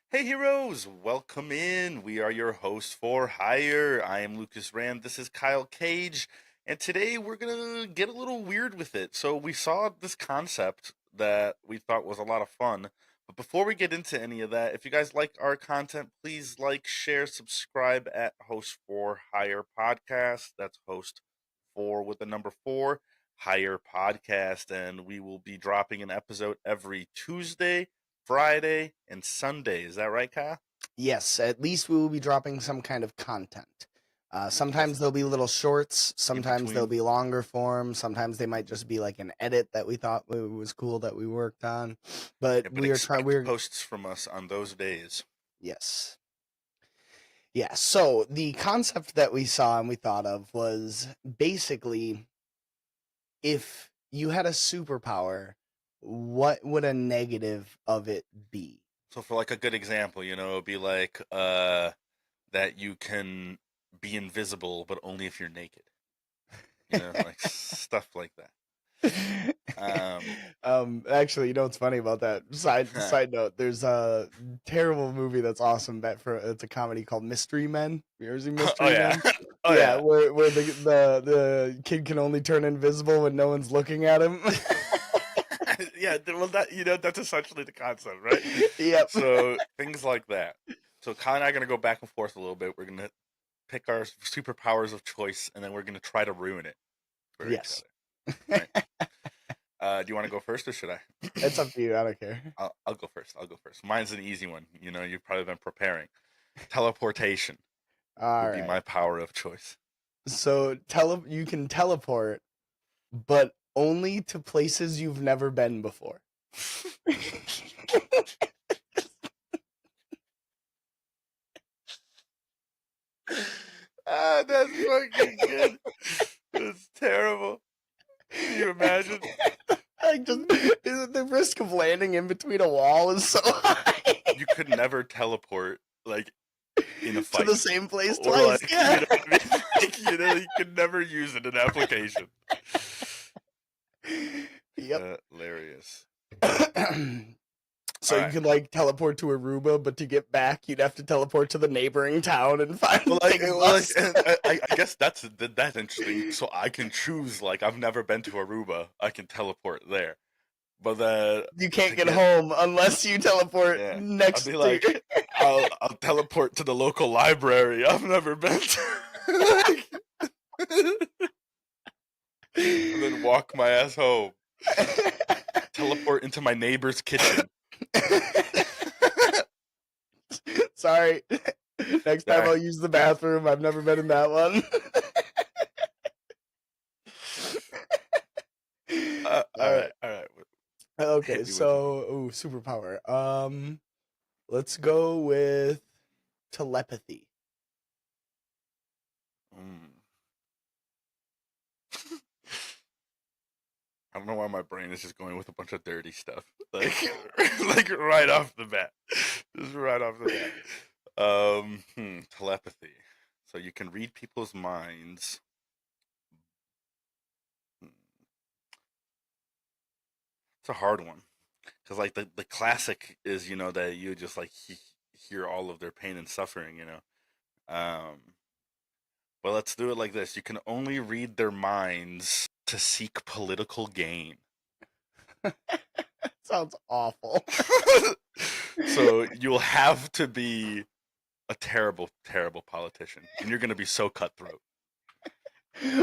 Hey heroes, welcome in. We are your hosts for hire. I am Lucas Rand. This is Kyle Cage, and today we're gonna get a little weird with it. So we saw this concept that we thought was a lot of fun. But before we get into any of that, if you guys like our content, please like, share, subscribe at Hosts4Hire podcast. That's host four with the number four, hire podcast, and we will be dropping an episode every Tuesday, Friday, and Sunday. Is that right, Kyle? Yes, at least we will be dropping some kind of content. That's Sometimes there'll be little shorts, in sometimes they'll between. be longer form, sometimes they might just be like an edit that we thought was cool that we worked on. But Yeah, but we are trying. expect We're posts from us on those days. yes, yeah. So the concept that we saw and we thought of was basically if you had a superpower, what would a negative of it be? So for like a good example, it'd be like that you can be invisible, but only if you're naked. Like stuff like that. Um, Actually, you know what's funny about that? Side note, there's a terrible movie that's awesome. It's a comedy called Mystery Men. You ever seen oh Mystery yeah, Men? oh Yeah, yeah. where the kid can only turn invisible when no one's looking at him. Yeah, well, that's essentially the concept, right? Yep. So things like that. So Kyle and I are gonna go back and forth a little bit. We're gonna pick our superpowers of choice, and then we're gonna try to ruin it for each Yes. other. Right? Do you want to go first, or should I? It's up to you. I don't care. I'll go first. I'll go first. Mine's an easy one. You've probably been preparing. Teleportation All would be right. my power of choice. So you can teleport, but only to places you've never been before. That's fucking good. That's terrible. Can you imagine? Like just the risk of landing in between a wall is so high. You could never teleport like in a To the fight, same place or twice. like Yeah. what I mean? Like, you could never use it in application. Yep. Hilarious. So All you right. could like teleport to Aruba, but to get back, you'd have to teleport to the neighboring town and Well, take a bus. and I guess that's interesting. So I can choose. Like, I've never been to Aruba. I can teleport there. But then You can't to get get, home unless you teleport yeah, I'll next be to. like, I'll teleport to the local library. I've never been to, like, and then walk my ass home. Teleport into my neighbor's kitchen. Sorry. Next time There. I'll use the bathroom. I've never been in that one. All All right, right. all right. Okay, Hit me with one. so superpower. Let's go with telepathy. Mm. I don't know why my brain is just going with a bunch of dirty stuff, like like right off the bat, just right off the bat. Telepathy. So you can read people's minds. Hmm, It's a hard one because like the classic is that you just like hear all of their pain and suffering. Um, but let's do it like this: you can only read their minds to seek political gain. Sounds awful. So you'll have to be a terrible, terrible politician, and you're going to be so cutthroat.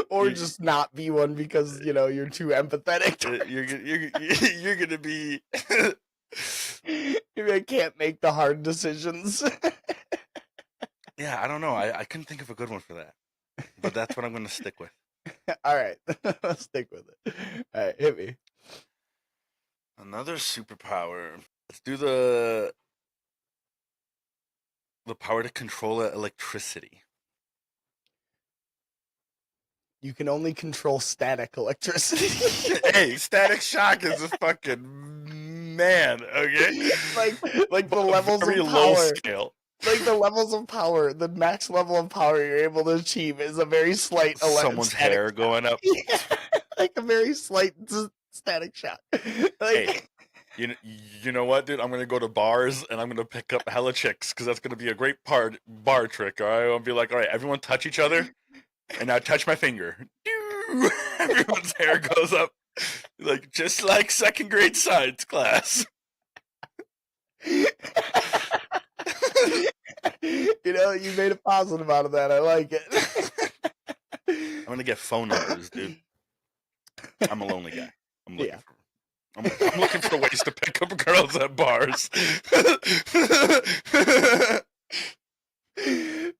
Or You, just not be one because, you're too empathetic. you're going to be. Maybe I can't make the hard decisions. Yeah, I don't know. I couldn't think of a good one for that, but that's what I'm going to stick with. All right. Let's stick with it. All right, hit me. Another superpower. Let's do the power to control electricity. You can only control static electricity. Hey, Static Shock is a fucking man, okay? like the levels Very of low power. scale. Like the levels of power, the max level of power you're able to achieve is a very slight Someone's static hair going up. yeah, like a very slight static shock. Hey, Like You know what, dude? I'm gonna go to bars and I'm gonna pick up hella chicks because that's gonna be a great bar trick. All right, I'll be like, all right, everyone touch each other, and now touch my finger. Everyone's hair goes up, like just like second grade science class. You made a positive out of that. I like it. I'm gonna get phone numbers, dude. I'm a lonely guy. I'm looking Yeah. for. I'm looking for ways to pick up girls at bars.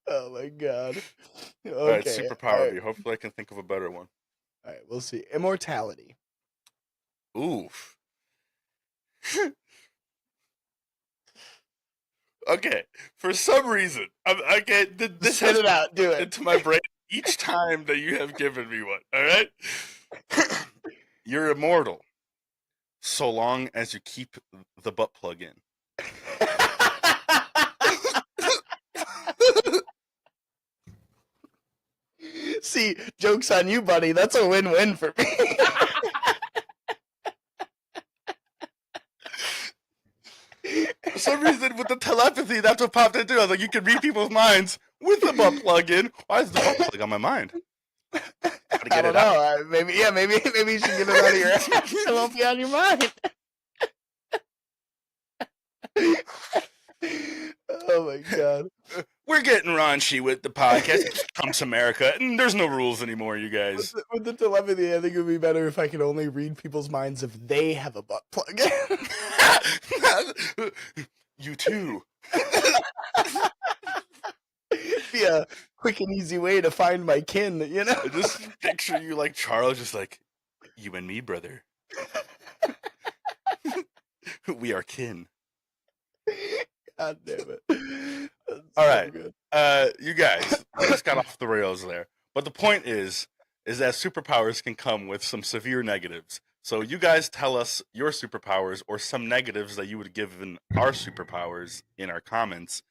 Oh my god. All right, Okay. All superpower right. me. Hopefully, I can think of a better one. All right. We'll see. Immortality. Oof. Okay. For some reason, this Spit has it out. Do it. into my brain each time that you have given me one. All right. You're immortal, so long as you keep the butt plug in. See, joke's on you, buddy. That's a win-win for me. For some reason, with the telepathy, that's what popped into. I was like, you can read people's minds with the butt plug in. Why is the butt plug on my mind? Gotta I get don't it out. know. Maybe you should get it out of your ass. It won't be on your mind. Oh my god. We're getting raunchy with the podcast. It's Trump's America, and there's no rules anymore, you guys. With the telepathy, I think it would be better if I could only read people's minds if they have a butt plug. You too. Be a quick and easy way to find my kin, I just picture you like Charles, just like, you and me, brother. We are kin. God damn it. All right. Good. You guys, we just got off the rails there. But the point is that superpowers can come with some severe negatives. So you guys tell us your superpowers or some negatives that you would give in our superpowers in our comments.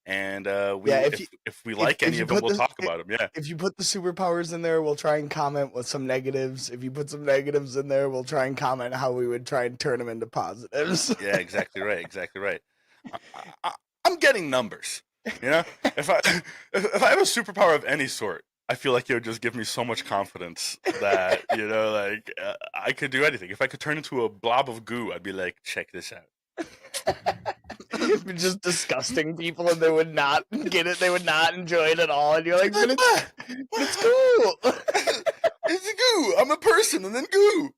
And if we like any of them, we'll talk about them. Yeah. If you put the superpowers in there, we'll try and comment with some negatives. If you put some negatives in there, we'll try and comment how we would try and turn them into positives. Yeah, exactly right. Exactly right. I'm getting numbers. If I have a superpower of any sort, I feel like it would just give me so much confidence that I could do anything. If I could turn into a blob of goo, I'd be like, check this out. Just disgusting people, and they would not get it. They would not enjoy it at all. And you're like, but it's cool. It's a goo. I'm a person, and then goo.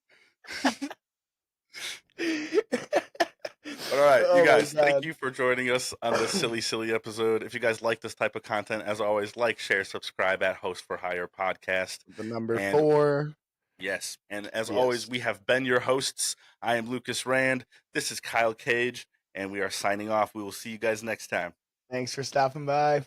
All right, you guys, thank you for joining us on this silly episode. If you guys like this type of content, as always, like, share, subscribe at Hosts4Hire podcast. The number 4. Yes, and as always, we have been your hosts. I am Lucas Rand. This is Kyle Cage, and we are signing off. We will see you guys next time. Thanks for stopping by.